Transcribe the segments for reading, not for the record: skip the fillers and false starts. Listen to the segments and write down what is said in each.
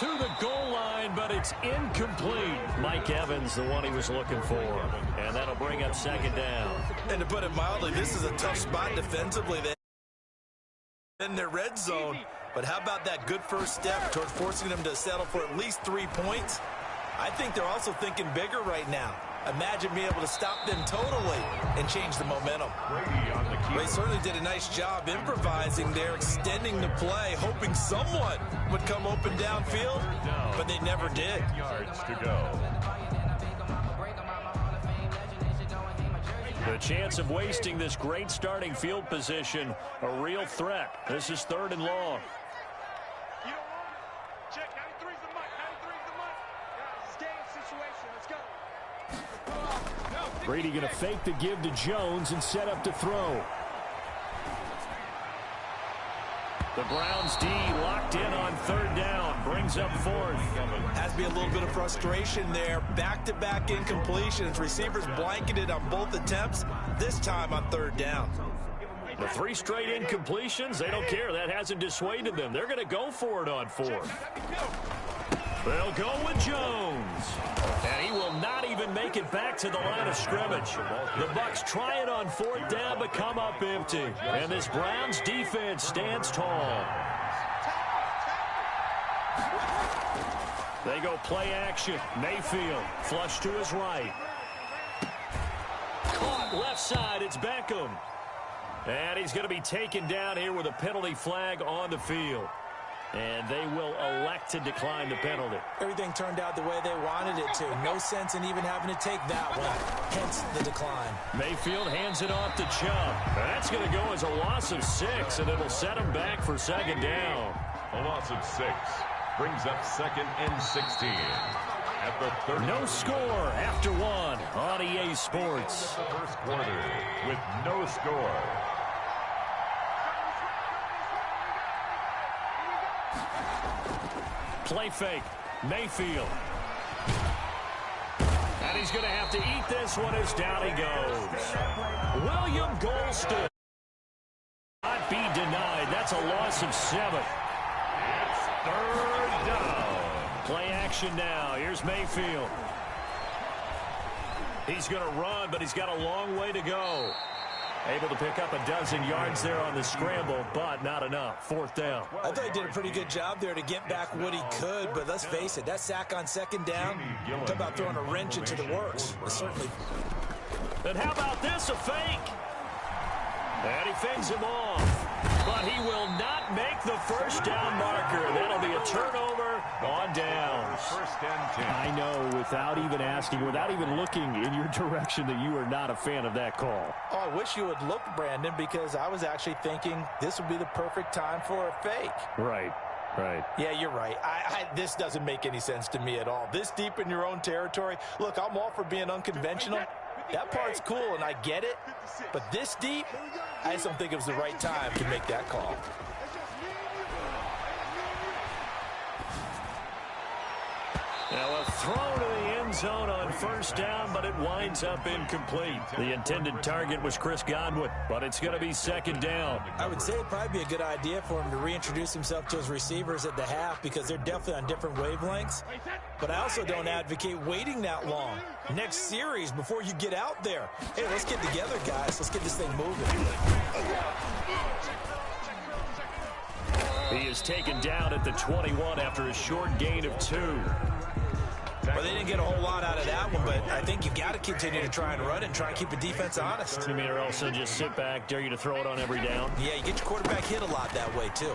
to the goal line, but it's incomplete. Mike Evans, the one he was looking for. And that'll bring up second down. And to put it mildly, this is a tough spot defensively. In their red zone. But how about that good first step towards forcing them to settle for at least 3 points? I think they're also thinking bigger right now. Imagine being able to stop them totally and change the momentum. They certainly did a nice job improvising there, extending the play, hoping someone would come open downfield, but they never did. Yards to go. The chance of wasting this great starting field position, a real threat. This is 3rd and long. Brady going to fake the give to Jones and set up to throw. The Browns D locked in on 3rd down. Brings up 4th. Has to be a little bit of frustration there. Back-to-back incompletions. Receivers blanketed on both attempts. This time on 3rd down. The 3 straight incompletions, they don't care. That hasn't dissuaded them. They're going to go for it on 4th. They'll go with Jones. And he will not even make it back to the line of scrimmage. The Bucs try it on 4th down, but come up empty. And this Browns defense stands tall. They go play action. Mayfield, flush to his right. Caught left side, it's Beckham. And he's going to be taken down here with a penalty flag on the field. And they will elect to decline the penalty. Everything turned out the way they wanted it to. No sense in even having to take that one. Hence the decline. Mayfield hands it off to Chubb. That's going to go as a loss of 6, and it'll set him back for 2nd down. A loss of 6 brings up 2nd and 16. At the 30. No score after 1 on EA Sports. First quarter with no score. Play fake. Mayfield. And he's going to have to eat this one as down he goes. William Golston. Not be denied. That's a loss of 7. It's 3rd down. Play action now. Here's Mayfield. He's going to run, but he's got a long way to go. Able to pick up a dozen yards there on the scramble, but not enough. 4th down. I thought he did a pretty good job there to get back what he could, but let's face it, that sack on 2nd down, talk about throwing a wrench into the works. Certainly. And how about this, a fake? And he fends him off. But he will not make the 1st down marker. That'll be a turnover on downs. 1st and 10. I know, without even asking, without even looking in your direction, that you are not a fan of that call. Oh, I wish you would look, Brandon, because I was actually thinking this would be the perfect time for a fake. Right. Right. Yeah, you're right. This doesn't make any sense to me at all. This deep in your own territory. Look, I'm all for being unconventional. That part's cool, and I get it. But this deep, I just don't think it was the right time to make that call. Now a throw to the end zone on 1st down, but it winds up incomplete. The intended target was Chris Godwin, but it's going to be 2nd down. I would say it'd probably be a good idea for him to reintroduce himself to his receivers at the half because they're definitely on different wavelengths. But I also don't advocate waiting that long. Next series before you get out there. Hey, let's get together, guys. Let's get this thing moving. He is taken down at the 21 after a short gain of 2. Well, they didn't get a whole lot out of that one, but I think you got to continue to try and run it and try and keep the defense honest. You mean or also just sit back, dare you to throw it on every down? Yeah, you get your quarterback hit a lot that way, too.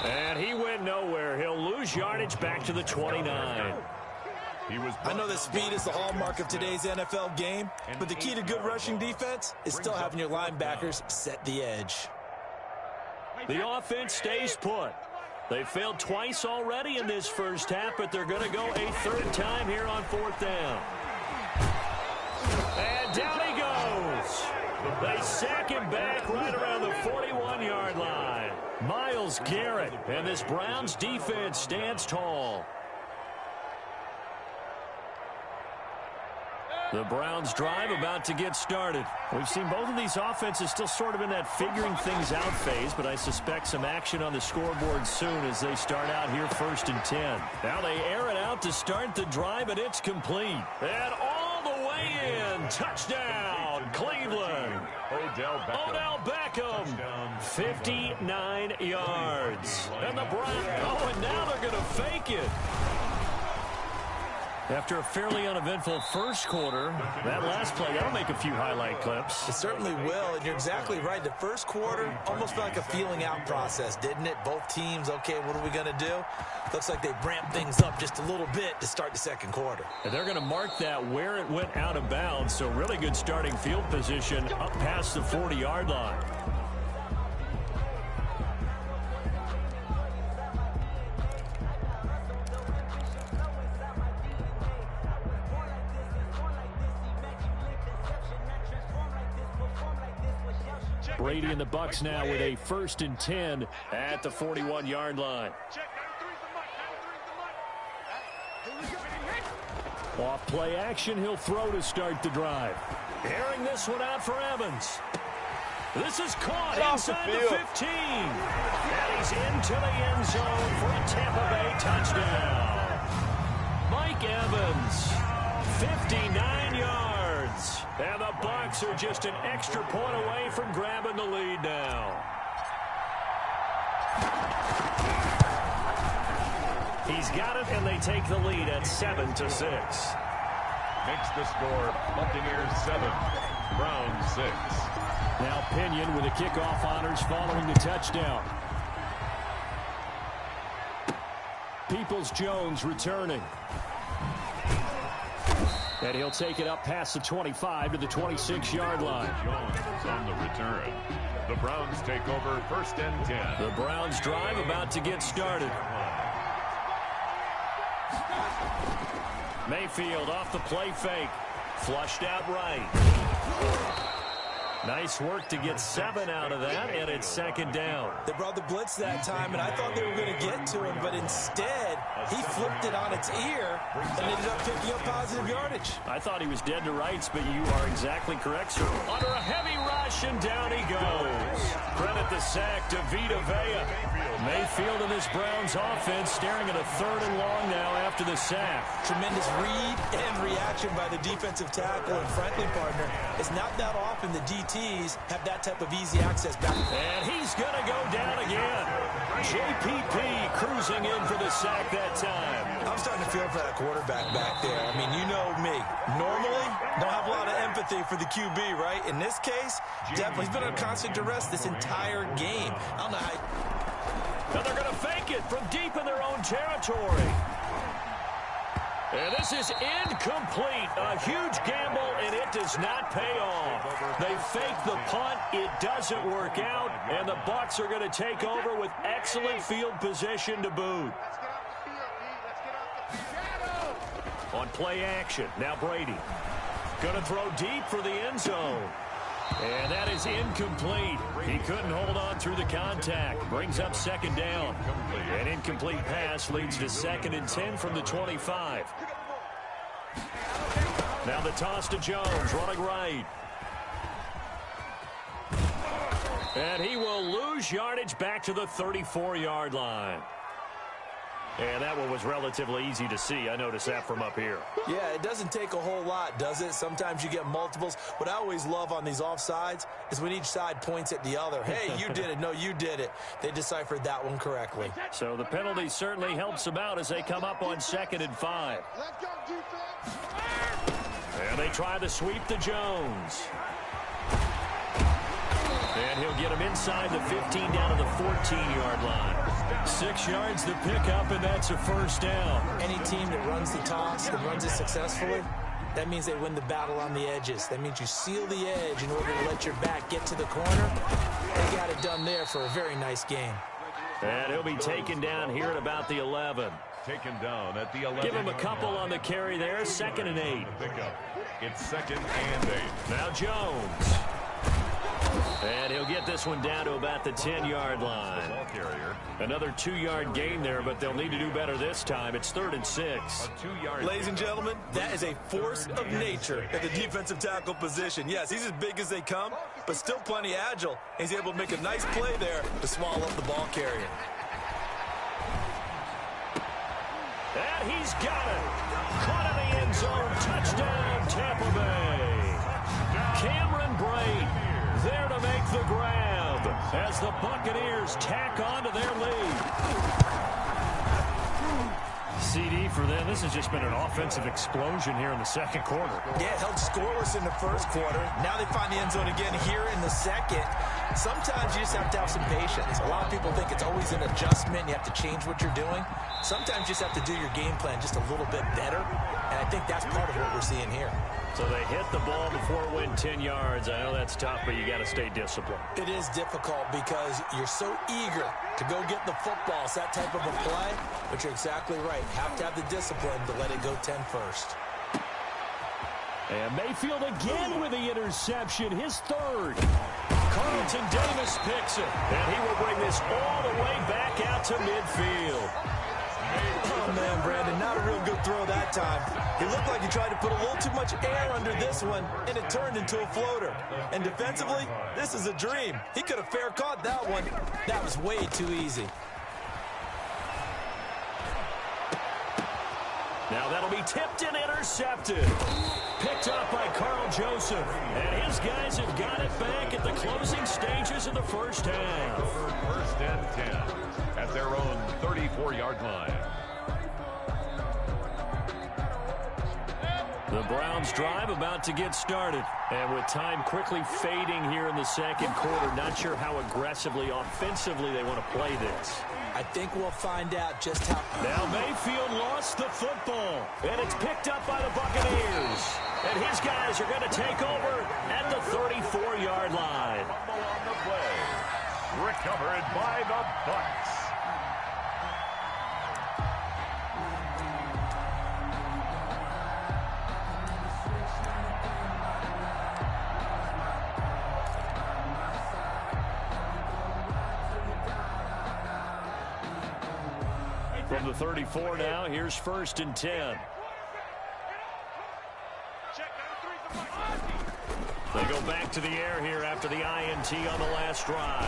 And he went nowhere. He'll lose yardage back to the 29. I know that speed is the hallmark of today's NFL game, but the key to good rushing defense is still having your linebackers set the edge. The offense stays put. They failed twice already in this 1st half, but they're going to go a 3rd time here on 4th down. And down he goes. They sack him back right around the 41-yard line. Myles Garrett, and this Browns defense stands tall. The Browns drive about to get started. We've seen both of these offenses still sort of in that figuring things out phase, but I suspect some action on the scoreboard soon as they start out here 1st and 10. Now they air it out to start the drive, and it's complete. And all the way in. Touchdown, Cleveland. Odell Beckham. 59 yards. And the Browns, and now they're going to fake it. After a fairly uneventful first quarter, that last play, that'll make a few highlight clips. It certainly will, and you're exactly right. The first quarter almost felt like a feeling out process, didn't it? Both teams, okay, what are we going to do? Looks like they ramped things up just a little bit to start the second quarter. And they're going to mark that where it went out of bounds, so really good starting field position up past the 40-yard line. Brady and the Bucs now with a 1st and 10 at the 41-yard line. Off play action, he'll throw to start the drive. Airing this one out for Evans. This is caught inside the 15. And he's into the end zone for a Tampa Bay touchdown. Mike Evans, 59 yards. And the Bucs are just an extra point away from grabbing the lead now. He's got it, and they take the lead at 7-6. Makes the score Buccaneers 7, Browns 6. Now Pinion with the kickoff honors following the touchdown. Peoples-Jones returning. And he'll take it up past the 25 to the 26-yard line. Jones on the return. The Browns take over 1st and 10. The Browns drive about to get started. Mayfield off the play fake. Flushed out right. Nice work to get 7 out of that, and it's 2nd down. They brought the blitz that time, and I thought they were going to get to him, but instead, he flipped it on its ear and ended up picking up positive yardage. I thought he was dead to rights, but you are exactly correct, sir. Under a heavy rush, and down he goes. Credit the sack to Vita Vea. Mayfield and this Browns offense staring at a 3rd and long now after the sack. Tremendous read and reaction by the defensive tackle and friendly partner. It's not that often the DTs have that type of easy access back. And he's going to go down again. JPP cruising in for the sack that time. I'm starting to feel for that quarterback back there. I mean, you know me. Normally, don't have a lot of empathy for the QB, right? In this case, definitely. He's been on constant duress this entire game. I don't know how... Now they're going to fake it from deep in their own territory. And this is incomplete. A huge gamble, and it does not pay off. They fake the punt. It doesn't work out, and the Bucs are going to take over with excellent field position to boot. On play action, now Brady. Going to throw deep for the end zone. And that is incomplete. He couldn't hold on through the contact. Brings up 2nd down. An incomplete pass leads to 2nd and 10 from the 25. Now the toss to Jones, running right. And he will lose yardage back to the 34-yard line. And that one was relatively easy to see. I noticed that from up here. Yeah, it doesn't take a whole lot, does it? Sometimes you get multiples. What I always love on these offsides is when each side points at the other. Hey, you did it. No, you did it. They deciphered that one correctly. So the penalty certainly helps them out as they come up on 2nd and 5. And they try to sweep to Jones. And he'll get him inside the 15 down to the 14-yard line. 6 yards to pick up, and that's a 1st down. Any team that runs the toss, that runs it successfully, that means they win the battle on the edges. That means you seal the edge in order to let your back get to the corner. They got it done there for a very nice game. And he'll be taken down here at about the 11. Taken down at the 11. Give him a couple on the carry there, 2nd and 8. Pick up. It's 2nd and 8. Now Jones. And he'll get this one down to about the 10-yard line. Another 2-yard gain there, but they'll need to do better this time. It's 3rd and 6. Ladies and gentlemen, that is a force of nature at the defensive tackle position. Yes, he's as big as they come, but still plenty agile. He's able to make a nice play there to swallow up the ball carrier. And he's got it. Caught in the end zone. Touchdown, Tampa Bay. Cameron Brate there to make the grab as the Buccaneers tack on to their lead. CD for them. This has just been an offensive explosion here in the second quarter. Yeah, held scoreless in the first quarter. Now they find the end zone again here in the second. Sometimes you just have to have some patience. A lot of people think it's always an adjustment. You have to change what you're doing. Sometimes you just have to do your game plan just a little bit better. And I think that's part of what we're seeing here. So they hit the ball before it went 10 yards. I know that's tough, but you got to stay disciplined. It is difficult because you're so eager to go get the football. It's that type of a play, but you're exactly right. You have to have the discipline to let it go 10 first. And Mayfield again with the interception, his 3rd. Carlton Davis picks it, and he will bring this all the way back out to midfield. Oh, man, Brandon, not a real good throw that time. He looked like he tried to put a little too much air under this one, and it turned into a floater. And defensively, this is a dream. He could have fair caught that one. That was way too easy. Now that'll be tipped and intercepted. Picked up by Carl Joseph. And his guys have got it back at the closing stages of the first half. 1st and 10 at their own 34-yard line. The Browns drive about to get started. And with time quickly fading here in the second quarter, not sure how aggressively, offensively they want to play this. I think we'll find out just how. Now Mayfield lost the football, and it's picked up by the Buccaneers. And his guys are going to take over at the 34-yard line. Fumble on the play. Recovered by the Bucs. From the 34 now, here's 1st and 10. They go back to the air here after the INT on the last drive.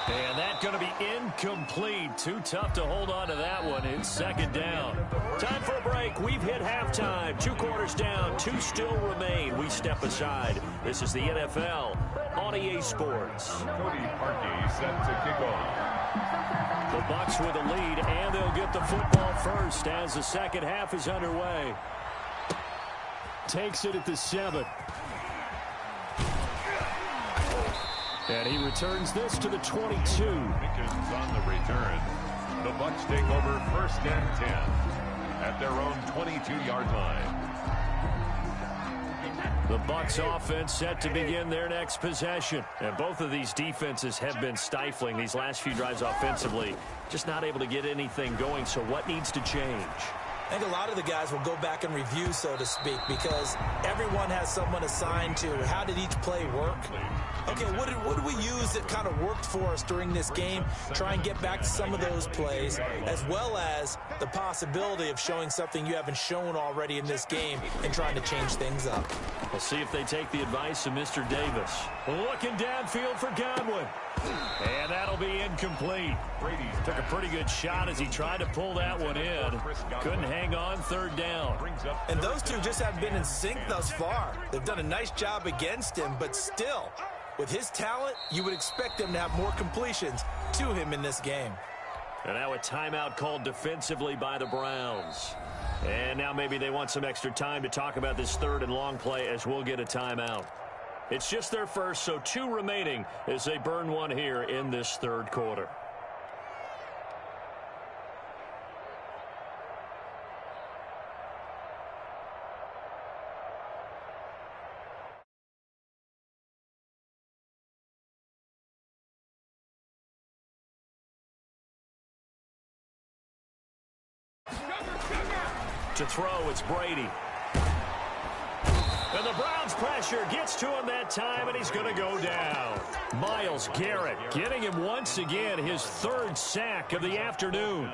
And that's going to be incomplete. Too tough to hold on to that one. It's 2nd down. Time for a break. We've hit halftime. 2 quarters down. 2 still remain. We step aside. This is the NFL on EA Sports. Cody Parkey set to kick off. The Bucs with a lead, and they'll get the football first as the second half is underway. Takes it at the 7. And he returns this to the 22. Pickens on the return. The Bucs take over 1st and 10 at their own 22-yard line. The Bucs offense set to begin their next possession. And both of these defenses have been stifling these last few drives offensively. Just not able to get anything going. So what needs to change? I think a lot of the guys will go back and review, so to speak, because everyone has someone assigned to how did each play work. Okay, what did we use that kind of worked for us during this game? Try and get back to some of those plays, as well as the possibility of showing something you haven't shown already in this game and trying to change things up. We'll see if they take the advice of Mr. Davis. Looking downfield for Godwin. And that'll be incomplete. Brady took a pretty good shot as he tried to pull that one in. Couldn't hang on, 3rd down. And those two just haven't been in sync thus far. They've done a nice job against him, but still, with his talent, you would expect them to have more completions to him in this game. And now a timeout called defensively by the Browns. And now maybe they want some extra time to talk about this 3rd and long play as we'll get a timeout. It's just their first, so 2 remaining as they burn one here in this 3rd quarter. To throw, it's Brady. And And the Browns' pressure gets to him that time, and he's going to go down. Myles Garrett getting him once again, his third sack of the afternoon.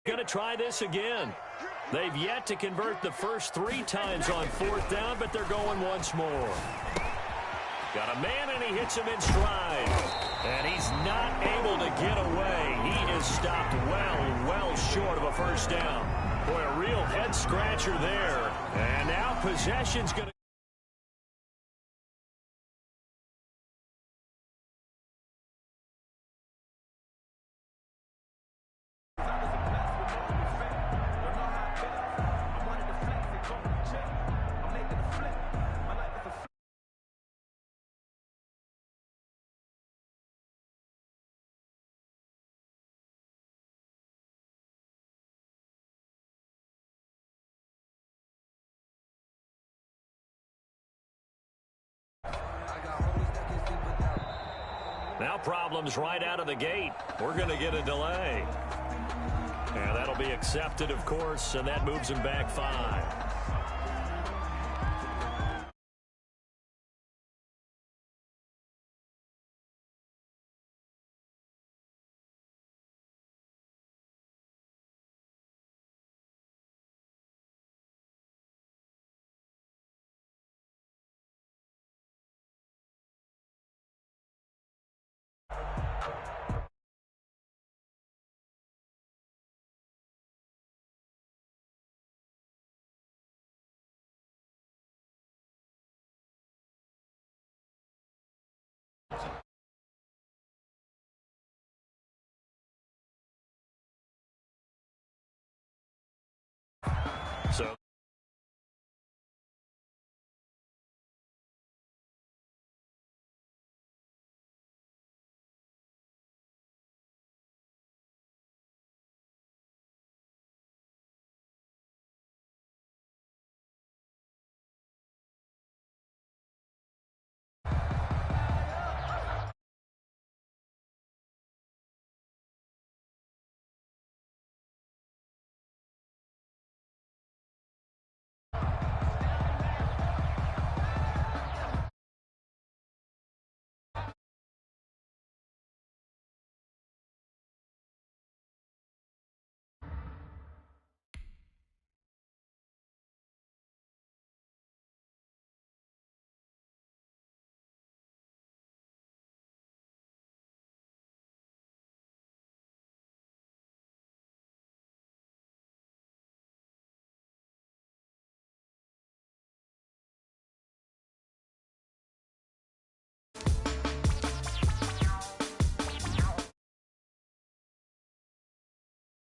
Going to try this again. They've yet to convert the first 3 times on 4th down, but they're going once more. Got a man, and he hits him in stride. And he's not able to get away. He is stopped well short of a first down. Boy, a real head-scratcher there. And now possession's going to... Now problems right out of the gate. We're going to get a delay. And that'll be accepted, of course, and that moves him back 5.